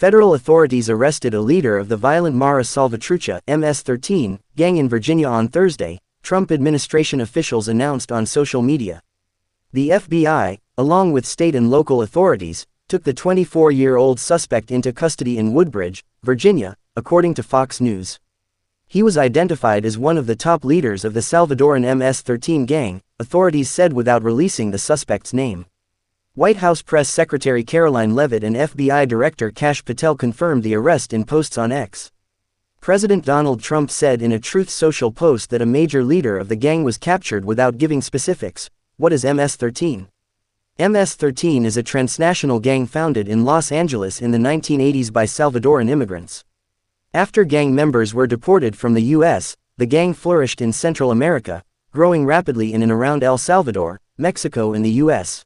Federal authorities arrested a leader of the violent Mara Salvatrucha MS-13 gang in Virginia on Thursday, Trump administration officials announced on social media. The FBI, along with state and local authorities, took the 24-year-old suspect into custody in Woodbridge, Virginia, according to Fox News. He was identified as one of the top leaders of the Salvadoran MS-13 gang, authorities said without releasing the suspect's name. White House Press Secretary Caroline Leavitt and FBI Director Kash Patel confirmed the arrest in posts on X. President Donald Trump said in a Truth Social post that a major leader of the gang was captured without giving specifics. What is MS-13? MS-13 is a transnational gang founded in Los Angeles in the 1980s by Salvadoran immigrants. After gang members were deported from the U.S., the gang flourished in Central America, growing rapidly in and around El Salvador, Mexico and the U.S.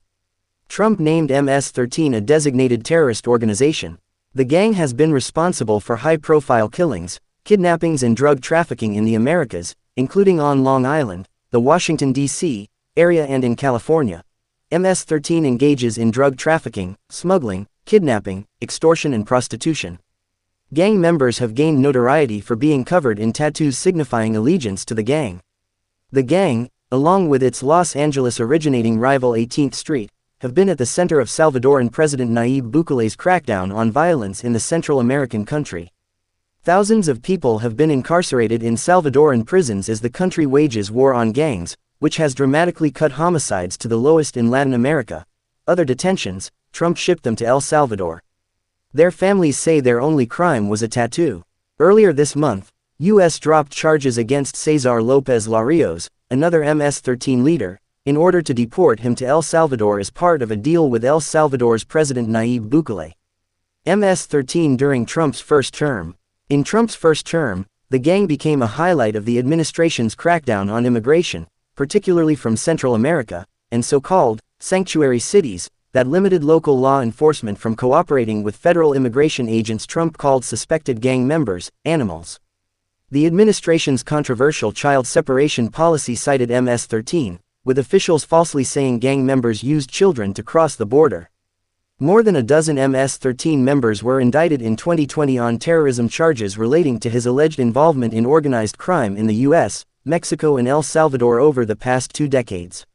Trump named MS-13 a designated terrorist organization. The gang has been responsible for high-profile killings, kidnappings and drug trafficking in the Americas, including on Long Island, the Washington, D.C. area and in California. MS-13 engages in drug trafficking, smuggling, kidnapping, extortion and prostitution. Gang members have gained notoriety for being covered in tattoos signifying allegiance to the gang. The gang, along with its Los Angeles originating rival 18th Street, have been at the center of Salvadoran President Nayib Bukele's crackdown on violence in the Central American country. Thousands of people have been incarcerated in Salvadoran prisons as the country wages war on gangs, which has dramatically cut homicides to the lowest in Latin America. Other detentions, Trump shipped them to El Salvador. Their families say their only crime was a tattoo. Earlier this month, U.S. dropped charges against Cesar Lopez Larios, another MS-13 leader, in order to deport him to El Salvador as part of a deal with El Salvador's President Nayib Bukele. MS-13 during Trump's first term. In Trump's first term, the gang became a highlight of the administration's crackdown on immigration, particularly from Central America, and so-called sanctuary cities, that limited local law enforcement from cooperating with federal immigration agents Trump called suspected gang members, animals. The administration's controversial child separation policy cited MS-13, with officials falsely saying gang members used children to cross the border. More than a dozen MS-13 members were indicted in 2020 on terrorism charges relating to his alleged involvement in organized crime in the U.S., Mexico and El Salvador over the past 2 decades.